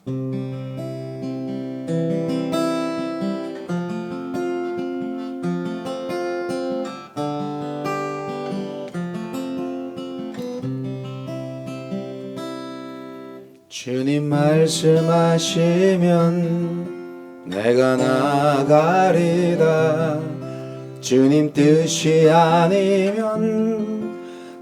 주님 말씀하시면 내가 나가리다. 주님 뜻이 아니면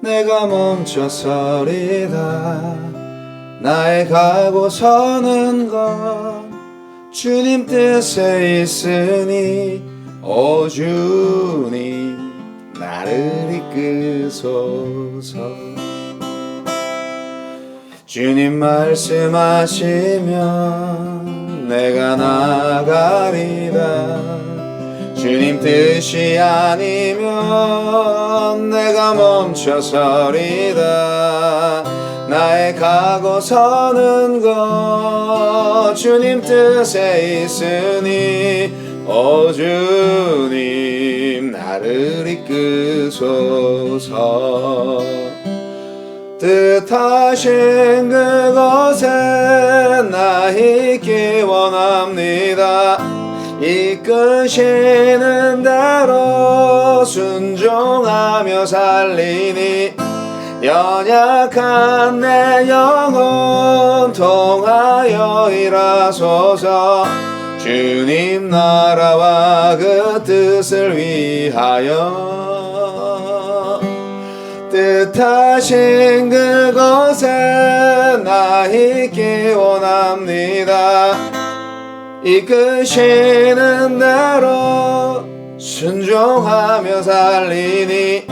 내가 멈춰서리다. 나의 가고 서는 것 주님 뜻에 있으니 오 주님 나를 이끄소서. 주님 말씀하시면 내가 나가리다. 주님 뜻이 아니면 내가 멈춰서리다. 나의 가고 서는 것 주님 뜻에 있으니 오 주님 나를 이끄소서. 뜻하신 그곳에 나 있기 원합니다. 이끄시는 대로 순종하며 살리니 연약한 내 영혼 통하여 일하소서. 주님 나라와 그 뜻을 위하여 뜻하신 그곳에 나 있기 원합니다. 이끄시는 대로 순종하며 살리니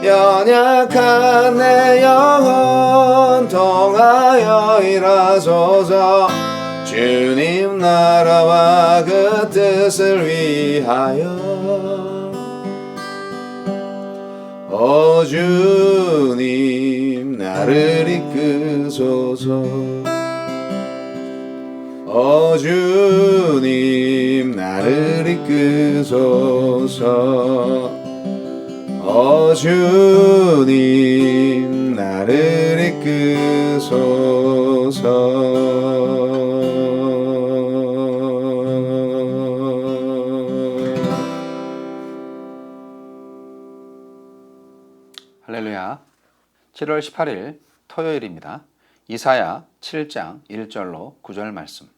연약한 내 영혼 통하여 일하소서. 주님 나라와 그 뜻을 위하여 오 주님 나를 이끄소서. 오 주님 나를 이끄소서. 오 주님 나를 이끄소서. 할렐루야. 7월 18일 토요일입니다. 이사야 7장 1절로 9절 말씀.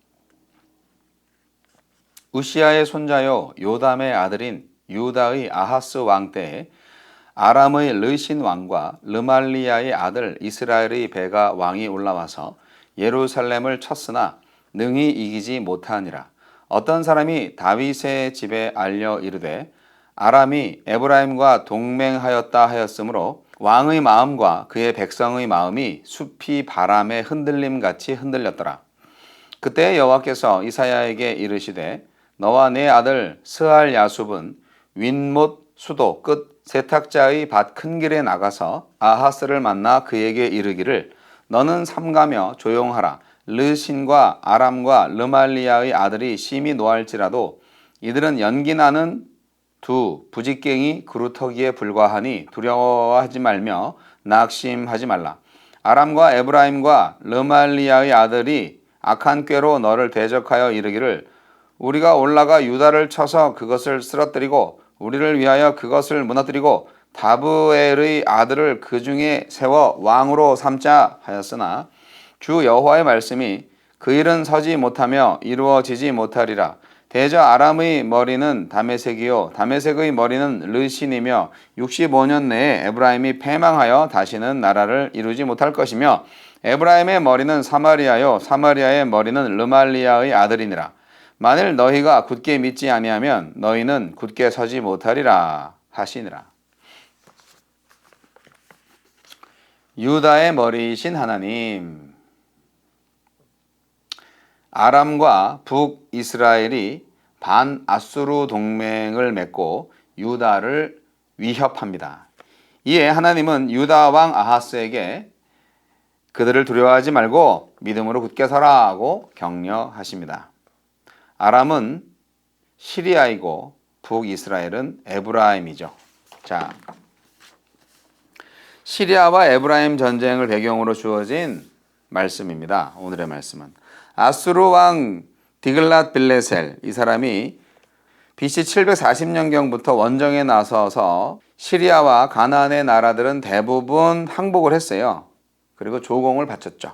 우시아의 손자요 요담의 아들인 유다의 아하스 왕 때에 아람의 르신 왕과 르말리야의 아들 이스라엘의 배가 왕이 올라와서 예루살렘을 쳤으나 능히 이기지 못하니라. 어떤 사람이 다윗의 집에 알려 이르되 아람이 에브라임과 동맹하였다 하였으므로 왕의 마음과 그의 백성의 마음이 숲이 바람에 흔들림같이 흔들렸더라. 그때 여호와께서 이사야에게 이르시되 너와 내 아들 스알 야숲은 윈못 수도 끝 세탁자의 밭 큰 길에 나가서 아하스를 만나 그에게 이르기를 너는 삼가며 조용하라. 르신과 아람과 르말리야의 아들이 심히 노할지라도 이들은 연기나는 두 부직갱이 그루터기에 불과하니 두려워하지 말며 낙심하지 말라. 아람과 에브라임과 르말리야의 아들이 악한 꾀로 너를 대적하여 이르기를 우리가 올라가 유다를 쳐서 그것을 쓰러뜨리고 우리를 위하여 그것을 무너뜨리고 다브엘의 아들을 그 중에 세워 왕으로 삼자 하였으나 주 여호와의 말씀이 그 일은 서지 못하며 이루어지지 못하리라. 대저 아람의 머리는 다메섹이요 다메섹의 머리는 르신이며 65년 내에 에브라임이 패망하여 다시는 나라를 이루지 못할 것이며 에브라임의 머리는 사마리아요 사마리아의 머리는 르말리야의 아들이니라. 만일 너희가 굳게 믿지 아니하면 너희는 굳게 서지 못하리라 하시니라. 유다의 머리이신 하나님, 아람과 북이스라엘이 반아수르 동맹을 맺고 유다를 위협합니다. 이에 하나님은 유다 왕 아하스에게 그들을 두려워하지 말고 믿음으로 굳게 서라 하고 격려하십니다. 아람은 시리아이고 북이스라엘은 에브라임이죠. 자, 시리아와 에브라임 전쟁을 배경으로 주어진 말씀입니다. 오늘의 말씀은 아수르 왕 디글랏 빌레셀, 이 사람이 BC 740년경부터 원정에 나서서 시리아와 가나안의 나라들은 대부분 항복을 했어요. 그리고 조공을 바쳤죠.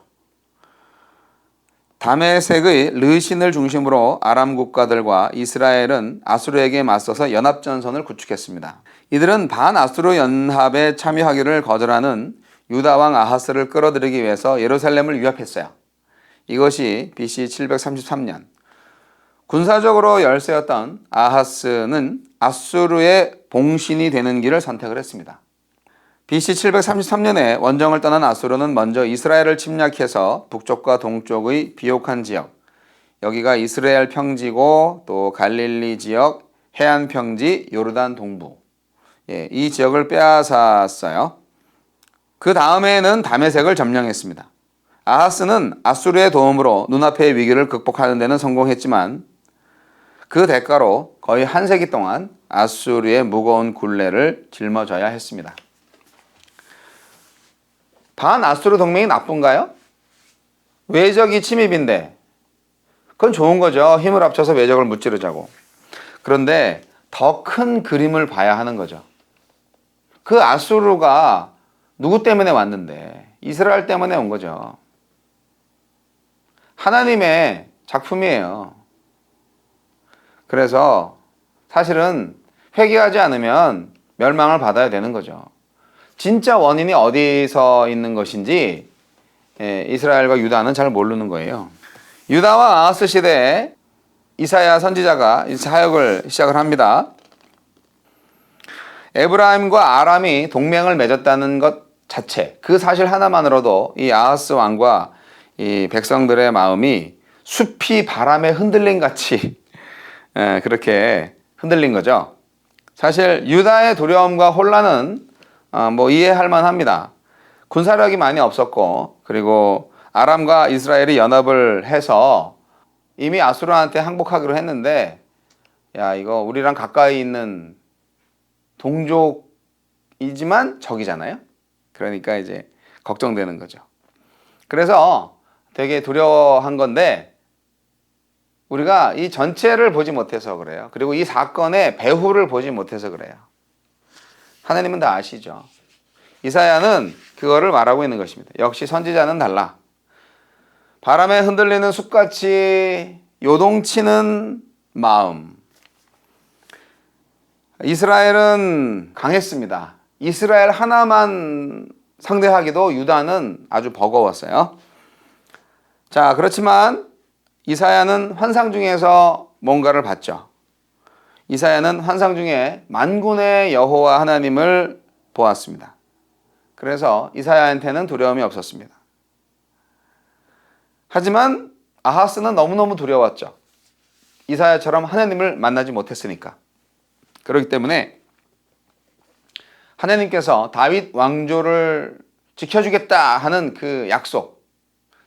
다메섹의 르신을 중심으로 아람 국가들과 이스라엘은 아수르에게 맞서서 연합전선을 구축했습니다. 이들은 반아수르 연합에 참여하기를 거절하는 유다 왕 아하스를 끌어들이기 위해서 예루살렘을 위협했어요. 이것이 BC 733년. 군사적으로 열세였던 아하스는 아수르의 봉신이 되는 길을 선택을 했습니다. BC 733년에 원정을 떠난 아수르는 먼저 이스라엘을 침략해서 북쪽과 동쪽의 비옥한 지역, 여기가 이스라엘 평지고 또 갈릴리 지역, 해안 평지, 요르단 동부, 이 지역을 빼앗았어요. 그 다음에는 다메섹을 점령했습니다. 아하스는 아수르의 도움으로 눈앞의 위기를 극복하는 데는 성공했지만 그 대가로 거의 한 세기 동안 아수르의 무거운 굴레를 짊어져야 했습니다. 반아수르 동맹이 나쁜가요? 외적이 침입인데 그건 좋은 거죠. 힘을 합쳐서 외적을 무찌르자고. 그런데 더 큰 그림을 봐야 하는 거죠. 그 아수르가 누구 때문에 왔는데? 이스라엘 때문에 온 거죠. 하나님의 작품이에요. 그래서 사실은 회개하지 않으면 멸망을 받아야 되는 거죠. 진짜 원인이 어디서 있는 것인지 이스라엘과 유다는 잘 모르는 거예요. 유다와 아하스 시대에 이사야 선지자가 사역을 시작을 합니다. 에브라임과 아람이 동맹을 맺었다는 것 자체, 그 사실 하나만으로도 이 아하스 왕과 이 백성들의 마음이 숲이 바람에 흔들린 같이 그렇게 흔들린 거죠. 사실 유다의 두려움과 혼란은 이해할 만합니다. 군사력이 많이 없었고, 그리고 아람과 이스라엘이 연합을 해서 이미 아수르한테 항복하기로 했는데, 야, 이거 우리랑 가까이 있는 동족이지만 적이잖아요. 그러니까 이제 걱정되는 거죠. 그래서 되게 두려워한 건데, 우리가 이 전체를 보지 못해서 그래요. 그리고 이 사건의 배후를 보지 못해서 그래요. 하나님은 다 아시죠. 이사야는 그거를 말하고 있는 것입니다. 역시 선지자는 달라. 바람에 흔들리는 숲같이 요동치는 마음. 이스라엘은 강했습니다. 이스라엘 하나만 상대하기도 유다는 아주 버거웠어요. 자, 그렇지만 이사야는 환상 중에서 뭔가를 봤죠. 이사야는 환상 중에 만군의 여호와 하나님을 보았습니다. 그래서 이사야한테는 두려움이 없었습니다. 하지만 아하스는 너무너무 두려웠죠. 이사야처럼 하나님을 만나지 못했으니까. 그렇기 때문에 하나님께서 다윗 왕조를 지켜주겠다 하는 그 약속,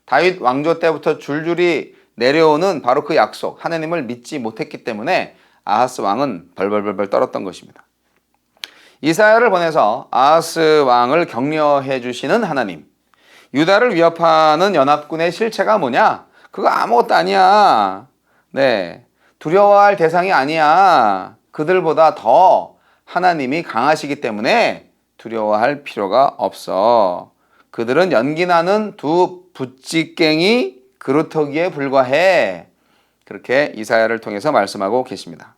다윗 왕조 때부터 줄줄이 내려오는 바로 그 약속, 하나님을 믿지 못했기 때문에 아하스 왕은 벌벌벌 떨었던 것입니다. 이사야를 보내서 아하스 왕을 격려해 주시는 하나님, 유다를 위협하는 연합군의 실체가 뭐냐? 그거 아무것도 아니야. 네, 두려워할 대상이 아니야. 그들보다 더 하나님이 강하시기 때문에 두려워할 필요가 없어. 그들은 연기나는 두 부찌깽이 그루터기에 불과해. 그렇게 이사야를 통해서 말씀하고 계십니다.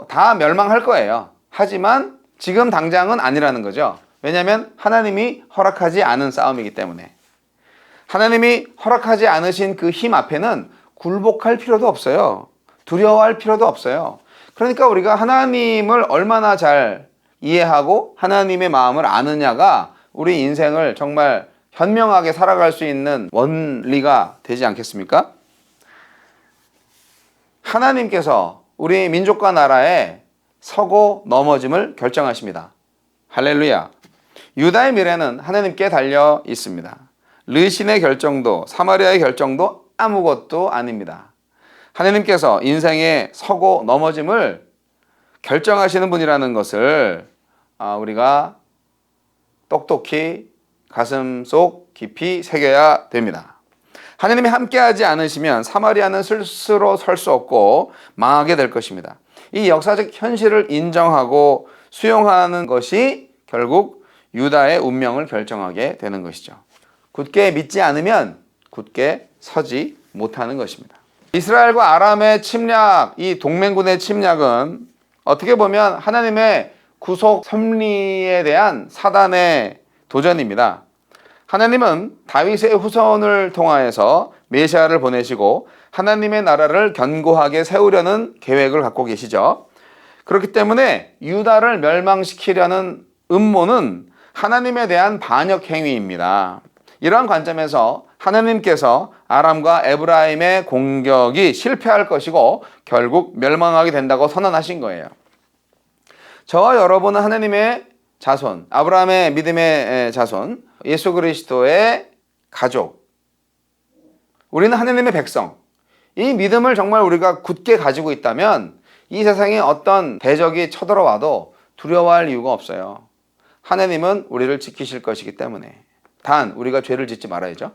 다 멸망할 거예요. 하지만 지금 당장은 아니라는 거죠. 왜냐하면 하나님이 허락하지 않은 싸움이기 때문에. 하나님이 허락하지 않으신 그 힘 앞에는 굴복할 필요도 없어요. 두려워할 필요도 없어요. 그러니까 우리가 하나님을 얼마나 잘 이해하고 하나님의 마음을 아느냐가 우리 인생을 정말 현명하게 살아갈 수 있는 원리가 되지 않겠습니까? 하나님께서 우리 민족과 나라에 서고 넘어짐을 결정하십니다. 할렐루야. 유다의 미래는 하나님께 달려 있습니다. 르신의 결정도 사마리아의 결정도 아무것도 아닙니다. 하나님께서 인생에 서고 넘어짐을 결정하시는 분이라는 것을 우리가 똑똑히 가슴속 깊이 새겨야 됩니다. 하나님이 함께하지 않으시면 사마리아는 스스로 설 수 없고 망하게 될 것입니다. 이 역사적 현실을 인정하고 수용하는 것이 결국 유다의 운명을 결정하게 되는 것이죠. 굳게 믿지 않으면 굳게 서지 못하는 것입니다. 이스라엘과 아람의 침략, 이 동맹군의 침략은 어떻게 보면 하나님의 구속 섭리에 대한 사단의 도전입니다. 하나님은 다윗의 후손을 통하여서 메시아를 보내시고 하나님의 나라를 견고하게 세우려는 계획을 갖고 계시죠. 그렇기 때문에 유다를 멸망시키려는 음모는 하나님에 대한 반역 행위입니다. 이러한 관점에서 하나님께서 아람과 에브라임의 공격이 실패할 것이고 결국 멸망하게 된다고 선언하신 거예요. 저와 여러분은 하나님의 자손, 아브라함의 믿음의 자손, 예수 그리스도의 가족, 우리는 하나님의 백성. 이 믿음을 정말 우리가 굳게 가지고 있다면 이 세상에 어떤 대적이 쳐들어와도 두려워할 이유가 없어요. 하나님은 우리를 지키실 것이기 때문에. 단 우리가 죄를 짓지 말아야죠.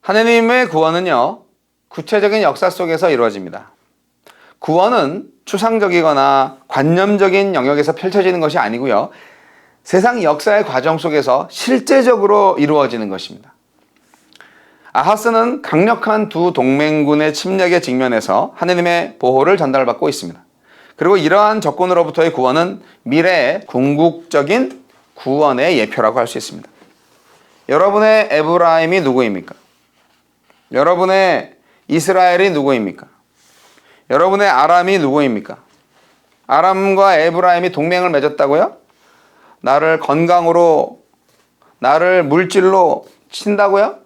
하나님의 구원은요, 구체적인 역사 속에서 이루어집니다. 구원은 추상적이거나 관념적인 영역에서 펼쳐지는 것이 아니고요, 세상 역사의 과정 속에서 실제적으로 이루어지는 것입니다. 아하스는 강력한 두 동맹군의 침략에 직면해서 하나님의 보호를 전달받고 있습니다. 그리고 이러한 적군으로부터의 구원은 미래의 궁극적인 구원의 예표라고 할 수 있습니다. 여러분의 에브라임이 누구입니까? 여러분의 이스라엘이 누구입니까? 여러분의 아람이 누구입니까? 아람과 에브라임이 동맹을 맺었다고요? 나를 건강으로, 나를 물질로 친다고요?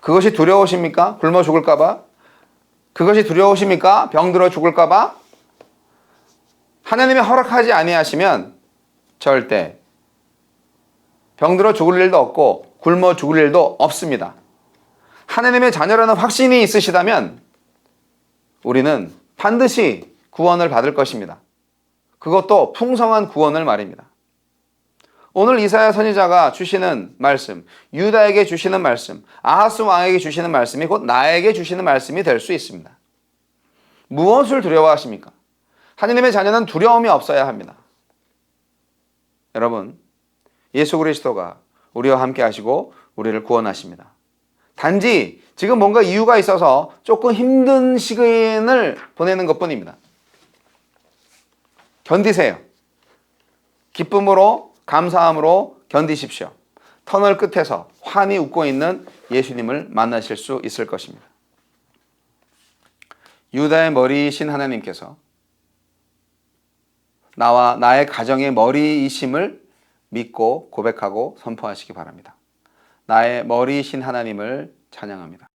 그것이 두려우십니까? 굶어 죽을까봐? 그것이 두려우십니까? 병들어 죽을까봐? 하나님이 허락하지 아니하시면 절대 병들어 죽을 일도 없고 굶어 죽을 일도 없습니다. 하나님의 자녀라는 확신이 있으시다면 우리는 반드시 구원을 받을 것입니다. 그것도 풍성한 구원을 말입니다. 오늘 이사야 선지자가 주시는 말씀, 유다에게 주시는 말씀, 아하스 왕에게 주시는 말씀이 곧 나에게 주시는 말씀이 될 수 있습니다. 무엇을 두려워하십니까? 하나님의 자녀는 두려움이 없어야 합니다. 여러분, 예수 그리스도가 우리와 함께 하시고 우리를 구원하십니다. 단지 지금 뭔가 이유가 있어서 조금 힘든 시간을 보내는 것뿐입니다. 견디세요. 기쁨으로, 감사함으로 견디십시오. 터널 끝에서 환히 웃고 있는 예수님을 만나실 수 있을 것입니다. 유다의 머리이신 하나님께서 나와 나의 가정의 머리이심을 믿고 고백하고 선포하시기 바랍니다. 나의 머리이신 하나님을 찬양합니다.